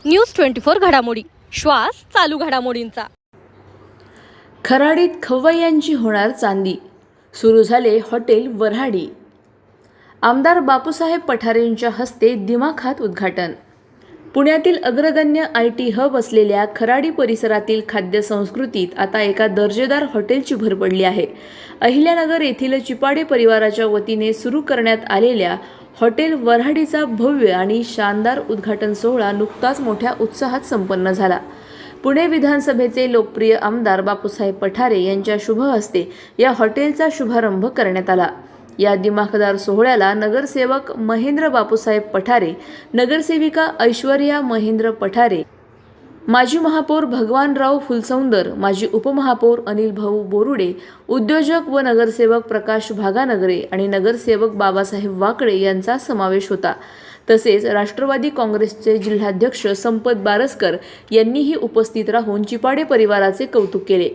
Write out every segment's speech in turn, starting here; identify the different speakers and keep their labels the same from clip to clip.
Speaker 1: News 24 घडामोडी, श्वास चालू घडामोडींचा।
Speaker 2: खराडीत खवय्यांची होणार चांदी, सुरू झाले हॉटेल वऱ्हाडी। आमदार बापूसाहेब पठारेंच्या हस्ते दिमाखात उद्घाटन। पुण्यातील अग्रगण्य IT हब असलेल्या खराडी परिसरातील खाद्य संस्कृतीत आता एका दर्जेदार हॉटेलची भर पडली आहे। अहिल्यानगर येथील चिपाडे परिवाराच्या वतीने सुरू करण्यात आलेल्या हॉटेल वऱ्हाडीचा भव्य आणि शानदार उद्घाटन सोहळा नुकताच मोठ्या उत्साहात संपन्न झाला। पुणे विधानसभेचे लोकप्रिय आमदार बापूसाहेब पठारे यांच्या शुभ हस्ते या हॉटेलचा शुभारंभ करण्यात आला। या दिमाखदार सोहळ्याला नगरसेवक महेंद्र बापूसाहेब पठारे, नगरसेविका ऐश्वर्या महेंद्र पठारे, माजी महापौर भगवानराव फुलसौंदर, माजी उपमहापौर अनिल भाऊ बोरुडे, उद्योजक व नगरसेवक प्रकाश भागानगरे आणि नगरसेवक बाबासाहेब वाकळे यांचा समावेश होता। तसेच राष्ट्रवादी काँग्रेसचे जिल्हाध्यक्ष संपत बारसकर यांनीही उपस्थित राहून चिपाडे परिवाराचे कौतुक केले।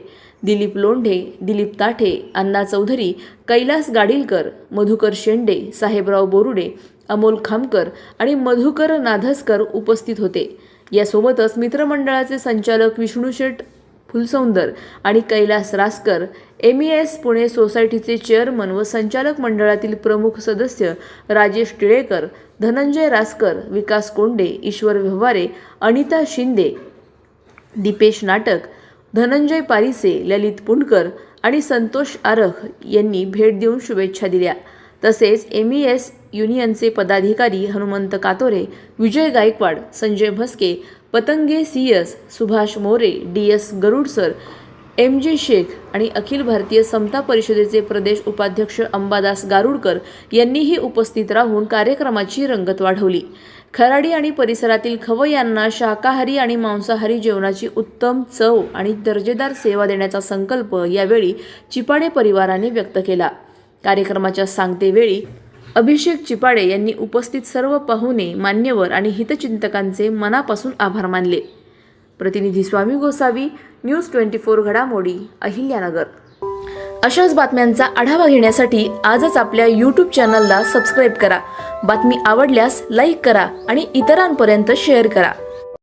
Speaker 2: दिलीप लोंढे, दिलीप ताठे, अण्णा चौधरी, कैलास गाडीलकर, मधुकर शेंडे, साहेबराव बोरुडे, अमोल खामकर आणि मधुकर नाधसकर उपस्थित होते। यासोबतच मित्रमंडळाचे संचालक विष्णुशेठ फुलसौंदर आणि कैलास रासकर, MES पुणे सोसायटीचे चेअरमन व संचालक मंडळातील प्रमुख सदस्य राजेश टिळेकर, धनंजय रासकर, विकास कोंडे, ईश्वर व्यवहारे, अनिता शिंदे, दीपेश नाटक, धनंजय पारिसे, ललित पुणकर आणि संतोष आरख यांनी भेट देऊन शुभेच्छा दिल्या। तसेच MES युनियनचे पदाधिकारी हनुमंत कातोरे, विजय गायकवाड, संजय भस्के, पतंगे CS, सुभाष मोरे, DS गरुड सर, MJ शेख आणि अखिल भारतीय समता परिषदेचे प्रदेश उपाध्यक्ष अंबादास गारुडकर यांनीही उपस्थित राहून कार्यक्रमाची रंगत वाढवली। खराडी आणि परिसरातील खवय्यांना शाकाहारी आणि मांसाहारी जेवणाची उत्तम चव आणि दर्जेदार सेवा देण्याचा संकल्प यावेळी चिपाडे परिवाराने व्यक्त केला। कार्यक्रमाच्या सांगतेवेळी अभिषेक चिपाडे यांनी उपस्थित सर्व पाहुणे, मान्यवर आणि हितचिंतकांचे मनापासून आभार मानले। प्रतिनिधी स्वामी गोसावी, न्यूज 24 घडामोडी, अहिल्यानगर। अशाच बातम्यांचा आढावा घेण्यासाठी आजच आपल्या YouTube चॅनलला सबस्क्राईब करा। बातमी आवडल्यास लाईक करा आणि इतरांपर्यंत शेअर करा।